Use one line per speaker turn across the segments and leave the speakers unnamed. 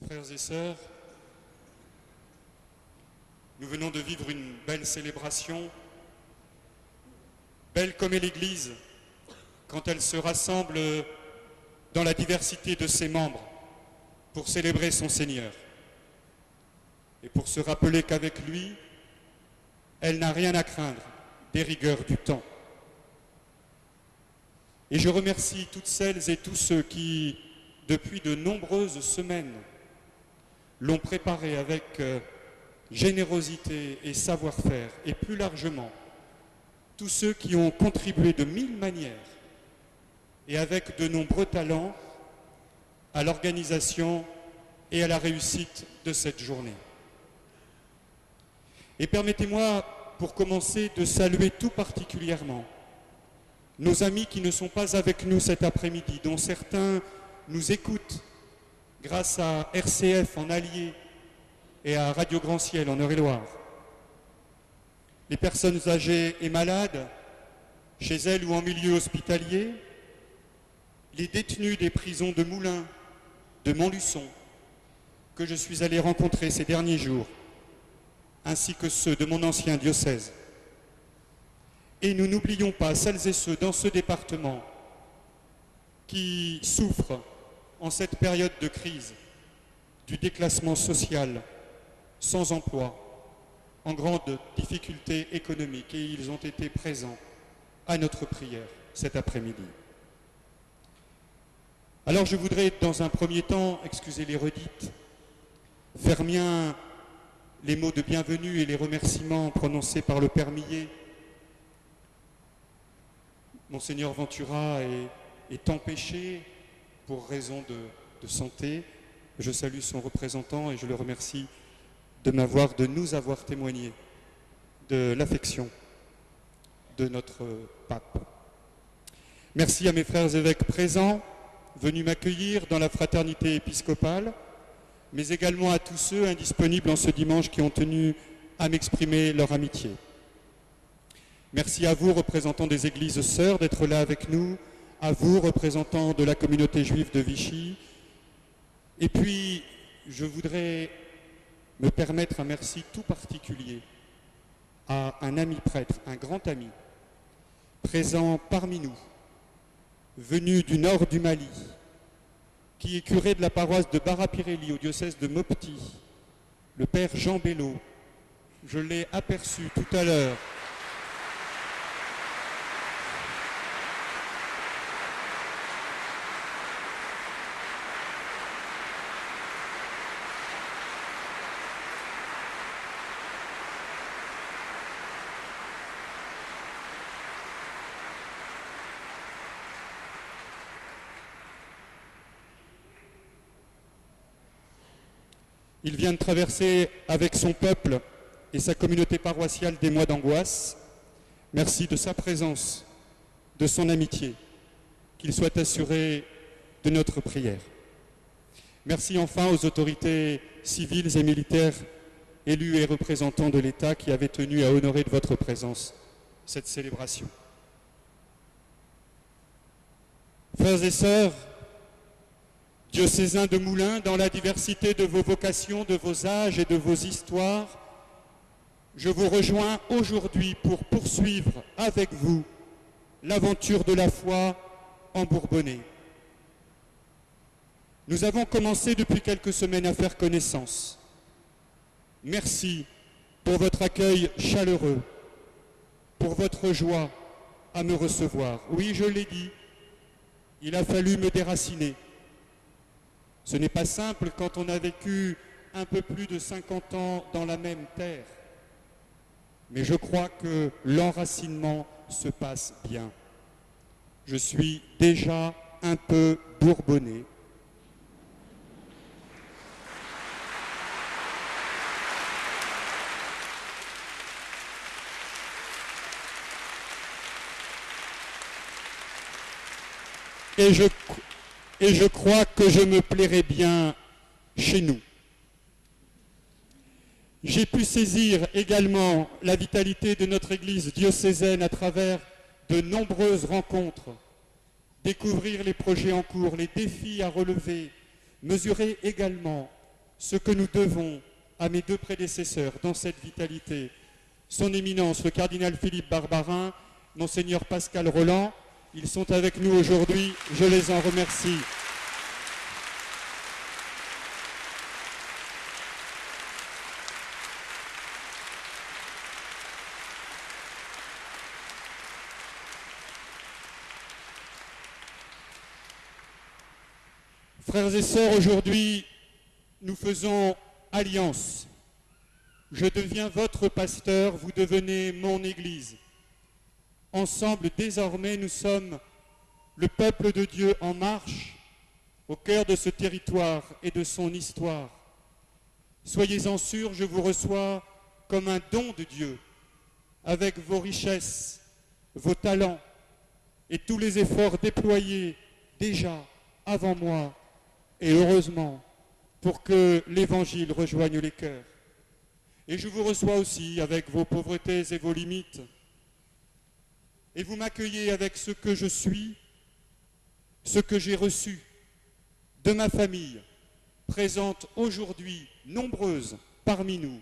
Frères et sœurs, nous venons de vivre une belle célébration, belle comme est l'Église quand elle se rassemble dans la diversité de ses membres pour célébrer son Seigneur et pour se rappeler qu'avec lui, elle n'a rien à craindre des rigueurs du temps. Et je remercie toutes celles et tous ceux qui, depuis de nombreuses semaines, l'ont préparé avec générosité et savoir-faire, et plus largement, tous ceux qui ont contribué de mille manières et avec de nombreux talents à l'organisation et à la réussite de cette journée. Et permettez-moi, pour commencer, de saluer tout particulièrement nos amis qui ne sont pas avec nous cet après-midi, dont certains nous écoutent grâce à RCF en Allier et à Radio Grand Ciel en Eure-et-Loire. Les personnes âgées et malades, chez elles ou en milieu hospitalier, les détenus des prisons de Moulins, de Montluçon, que je suis allé rencontrer ces derniers jours, ainsi que ceux de mon ancien diocèse. Et nous n'oublions pas celles et ceux dans ce département qui souffrent en cette période de crise du déclassement social, sans emploi, en grande difficulté économique, et ils ont été présents à notre prière cet après-midi. Alors je voudrais, dans un premier temps, excusez les redites, faire mien les mots de bienvenue et les remerciements prononcés par le Père Millet. Monseigneur Ventura est empêché pour raison de santé. Je salue son représentant et je le remercie de nous avoir témoigné de l'affection de notre pape. Merci à mes frères évêques présents, venus m'accueillir dans la fraternité épiscopale, mais également à tous ceux indisponibles en ce dimanche qui ont tenu à m'exprimer leur amitié. Merci à vous, représentants des églises sœurs, d'être là avec nous, à vous, représentants de la communauté juive de Vichy. Et puis, je voudrais me permettre un merci tout particulier à un ami prêtre, un grand ami, présent parmi nous, venu du nord du Mali, qui est curé de la paroisse de Barapirelli au diocèse de Mopti, le père Jean Bello. Je l'ai aperçu tout à l'heure. Il vient de traverser avec son peuple et sa communauté paroissiale des mois d'angoisse. Merci de sa présence, de son amitié, qu'il soit assuré de notre prière. Merci enfin aux autorités civiles et militaires, élus et représentants de l'État qui avaient tenu à honorer de votre présence cette célébration. Frères et sœurs, diocésains de Moulins, dans la diversité de vos vocations, de vos âges et de vos histoires, je vous rejoins aujourd'hui pour poursuivre avec vous l'aventure de la foi en Bourbonnais. Nous avons commencé depuis quelques semaines à faire connaissance. Merci pour votre accueil chaleureux, pour votre joie à me recevoir. Oui, je l'ai dit, il a fallu me déraciner. Ce n'est pas simple quand on a vécu un peu plus de 50 ans dans la même terre. Mais je crois que l'enracinement se passe bien. Je suis déjà un peu bourbonnais. Et je crois que je me plairai bien chez nous. J'ai pu saisir également la vitalité de notre Église diocésaine à travers de nombreuses rencontres, découvrir les projets en cours, les défis à relever, mesurer également ce que nous devons à mes deux prédécesseurs dans cette vitalité, son éminence, le cardinal Philippe Barbarin, Monseigneur Pascal Roland. Ils sont avec nous aujourd'hui, je les en remercie. Frères et sœurs, aujourd'hui, nous faisons alliance. Je deviens votre pasteur, vous devenez mon Église. Ensemble, désormais, nous sommes le peuple de Dieu en marche, au cœur de ce territoire et de son histoire. Soyez-en sûrs, je vous reçois comme un don de Dieu, avec vos richesses, vos talents et tous les efforts déployés déjà avant moi, et heureusement, pour que l'Évangile rejoigne les cœurs. Et je vous reçois aussi avec vos pauvretés et vos limites. Et vous m'accueillez avec ce que je suis, ce que j'ai reçu de ma famille, présente aujourd'hui nombreuse parmi nous.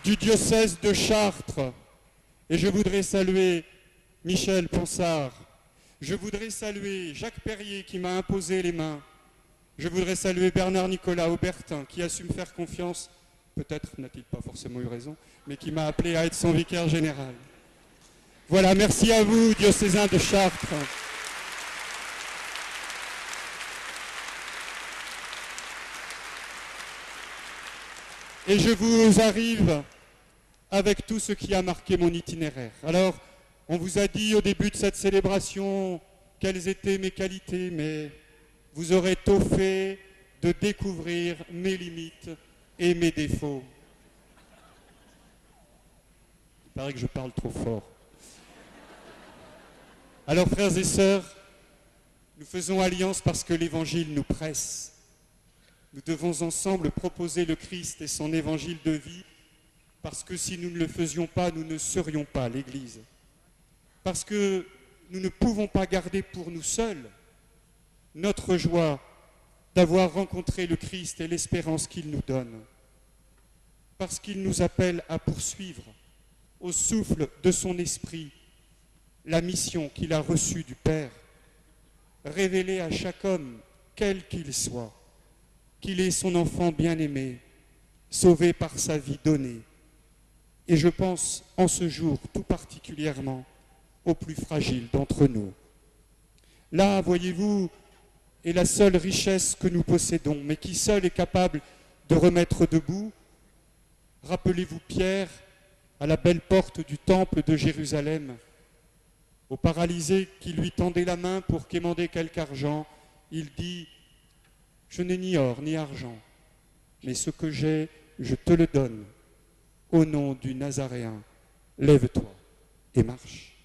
Du diocèse de Chartres, et je voudrais saluer Michel Ponsard, je voudrais saluer Jacques Perrier qui m'a imposé les mains, je voudrais saluer Bernard Nicolas Aubertin qui a su me faire confiance, peut-être n'a-t-il pas forcément eu raison, mais qui m'a appelé à être son vicaire général. Voilà, merci à vous, diocésains de Chartres. Et je vous arrive avec tout ce qui a marqué mon itinéraire. Alors, on vous a dit au début de cette célébration quelles étaient mes qualités, mais vous aurez tôt fait de découvrir mes limites et mes défauts. Il paraît que je parle trop fort. Alors, frères et sœurs, nous faisons alliance parce que l'Évangile nous presse. Nous devons ensemble proposer le Christ et son évangile de vie, parce que si nous ne le faisions pas, nous ne serions pas l'Église. Parce que nous ne pouvons pas garder pour nous seuls notre joie d'avoir rencontré le Christ et l'espérance qu'il nous donne. Parce qu'il nous appelle à poursuivre, au souffle de son esprit, la mission qu'il a reçue du Père, révéler à chaque homme, quel qu'il soit, qu'il est son enfant bien-aimé, sauvé par sa vie donnée. Et je pense en ce jour tout particulièrement aux plus fragiles d'entre nous. Là, voyez-vous, est la seule richesse que nous possédons, mais qui seule est capable de remettre debout. Rappelez-vous Pierre à la belle porte du temple de Jérusalem, au paralysé qui lui tendait la main pour quémander quelque argent. Il dit: je n'ai ni or ni argent, mais ce que j'ai, je te le donne. Au nom du Nazaréen, lève-toi et marche.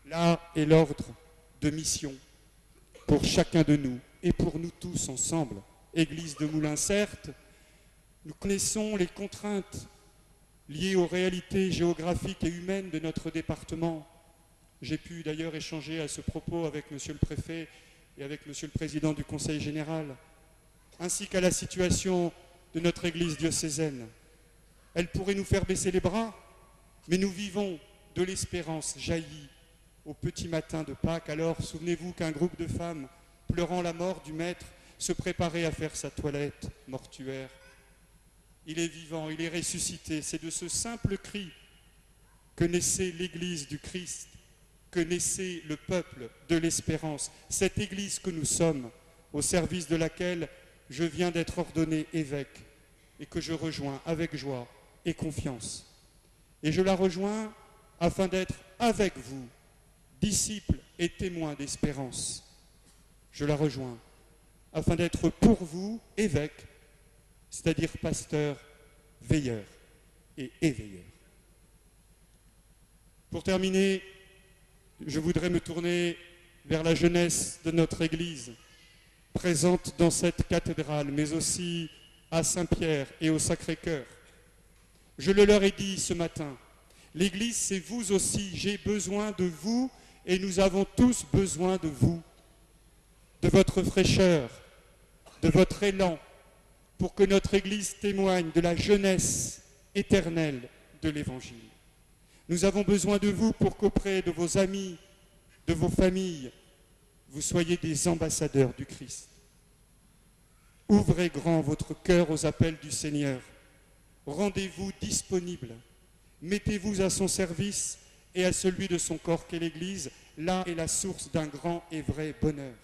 Là est l'ordre de mission pour chacun de nous et pour nous tous ensemble. Église de Moulins, certes, nous connaissons les contraintes liées aux réalités géographiques et humaines de notre département. J'ai pu d'ailleurs échanger à ce propos avec Monsieur le Préfet et avec Monsieur le Président du Conseil général, ainsi qu'à la situation de notre Église diocésaine. Elle pourrait nous faire baisser les bras, mais nous vivons de l'espérance jaillie au petit matin de Pâques. Alors, souvenez-vous qu'un groupe de femmes, pleurant la mort du Maître, se préparait à faire sa toilette mortuaire. Il est vivant, il est ressuscité. C'est de ce simple cri que naissait l'Église du Christ, que naissait le peuple de l'espérance, cette Église que nous sommes, au service de laquelle je viens d'être ordonné évêque et que je rejoins avec joie et confiance. Et je la rejoins afin d'être avec vous, disciples et témoins d'espérance. Je la rejoins afin d'être pour vous évêque, c'est-à-dire pasteur, veilleur et éveilleur. Pour terminer, je voudrais me tourner vers la jeunesse de notre Église, présente dans cette cathédrale, mais aussi à Saint-Pierre et au Sacré-Cœur. Je le leur ai dit ce matin, l'Église, c'est vous aussi, j'ai besoin de vous et nous avons tous besoin de vous, de votre fraîcheur, de votre élan, pour que notre Église témoigne de la jeunesse éternelle de l'Évangile. Nous avons besoin de vous pour qu'auprès de vos amis, de vos familles, vous soyez des ambassadeurs du Christ. Ouvrez grand votre cœur aux appels du Seigneur. Rendez-vous disponible. Mettez-vous à son service et à celui de son corps qu'est l'Église. Là est la source d'un grand et vrai bonheur.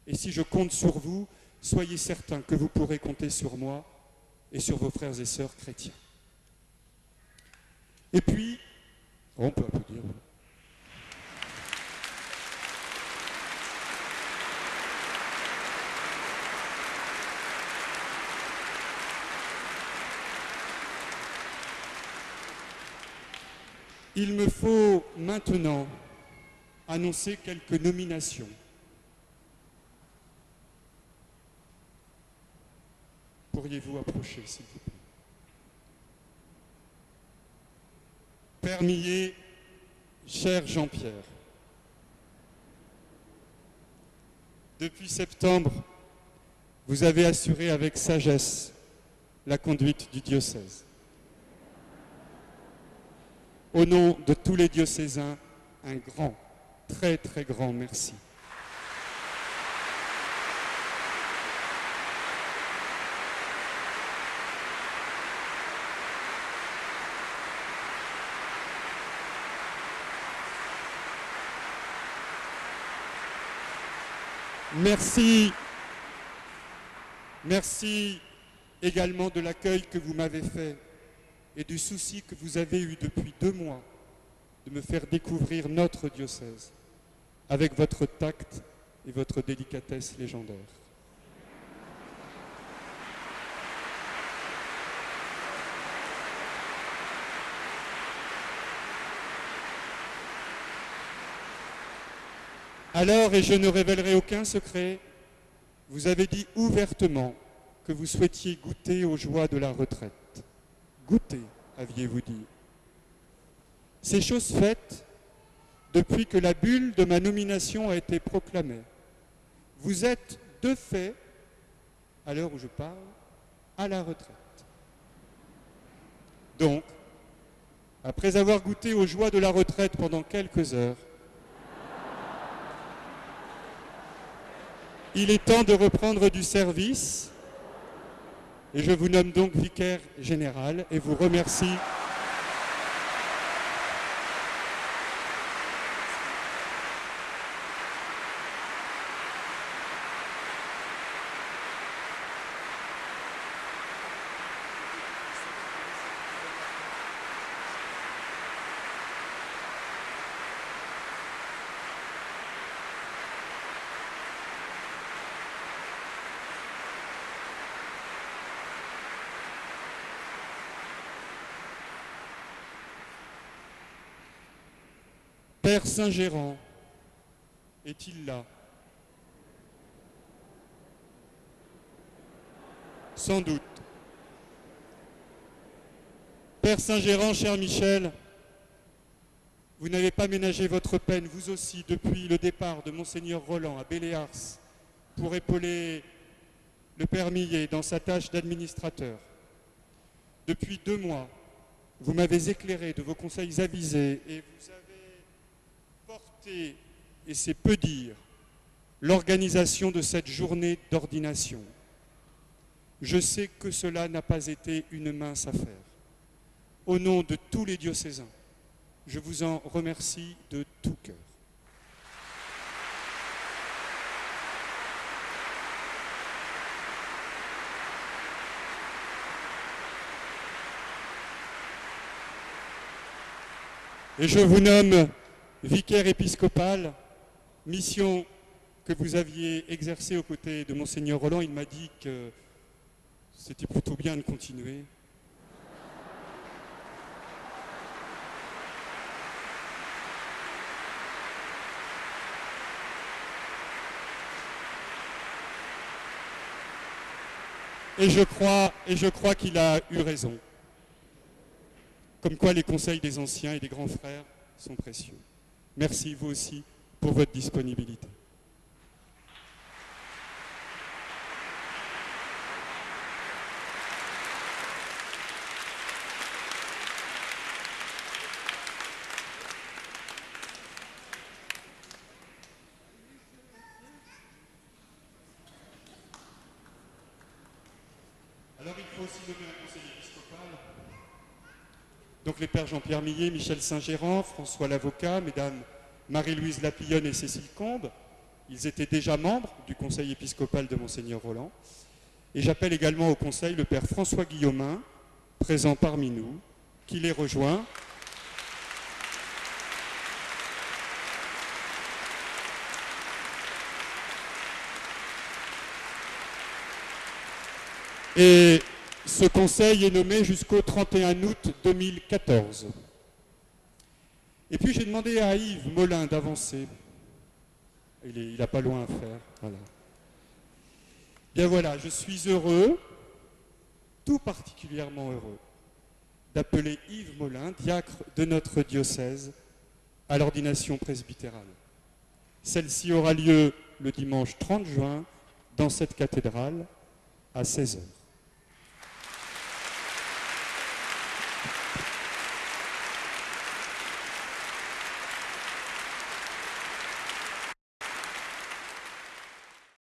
Et si je compte sur vous, soyez certains que vous pourrez compter sur moi et sur vos frères et sœurs chrétiens. Et puis, on peut applaudir. Il me faut maintenant annoncer quelques nominations. Pourriez-vous approcher, s'il vous plaît? Père Millet, cher Jean-Pierre, depuis septembre, vous avez assuré avec sagesse la conduite du diocèse. Au nom de tous les diocésains, un grand, très très grand merci. Merci également de l'accueil que vous m'avez fait et du souci que vous avez eu depuis 2 mois de me faire découvrir notre diocèse avec votre tact et votre délicatesse légendaire. Alors, et je ne révélerai aucun secret, vous avez dit ouvertement que vous souhaitiez goûter aux joies de la retraite. Goûter, aviez-vous dit. C'est chose faite depuis que la bulle de ma nomination a été proclamée. Vous êtes, de fait, à l'heure où je parle, à la retraite. Donc, après avoir goûté aux joies de la retraite pendant quelques heures, il est temps de reprendre du service et je vous nomme donc vicaire général et vous remercie Père Saint-Gérand, est-il là? Sans doute. Père Saint-Gérand, cher Michel, vous n'avez pas ménagé votre peine, vous aussi, depuis le départ de Monseigneur Roland à Béléars, pour épauler le Père Millet dans sa tâche d'administrateur. Depuis 2 mois, vous m'avez éclairé de vos conseils avisés et vous avez porté, et c'est peu dire, l'organisation de cette journée d'ordination. Je sais que cela n'a pas été une mince affaire. Au nom de tous les diocésains, je vous en remercie de tout cœur. Et je vous nomme vicaire épiscopal, mission que vous aviez exercée aux côtés de Monseigneur Roland. Il m'a dit que c'était plutôt bien de continuer. Et je crois qu'il a eu raison. Comme quoi les conseils des anciens et des grands frères sont précieux. Merci vous aussi pour votre disponibilité. Alors il faut aussi nommer un conseil épiscopal. Donc les pères Jean-Pierre Millet, Michel Saint-Gérand, François Lavocat, mesdames Marie-Louise Lapillonne et Cécile Combes. Ils étaient déjà membres du conseil épiscopal de Monseigneur Roland. Et j'appelle également au conseil le père François Guillaumin, présent parmi nous, qui les rejoint. Et ce conseil est nommé jusqu'au 31 août 2014. Et puis j'ai demandé à Yves Molin d'avancer. Il n'a pas loin à faire. Voilà. Bien voilà, je suis heureux, tout particulièrement heureux, d'appeler Yves Molin, diacre de notre diocèse, à l'ordination presbytérale. Celle-ci aura lieu le dimanche 30 juin dans cette cathédrale à 16h.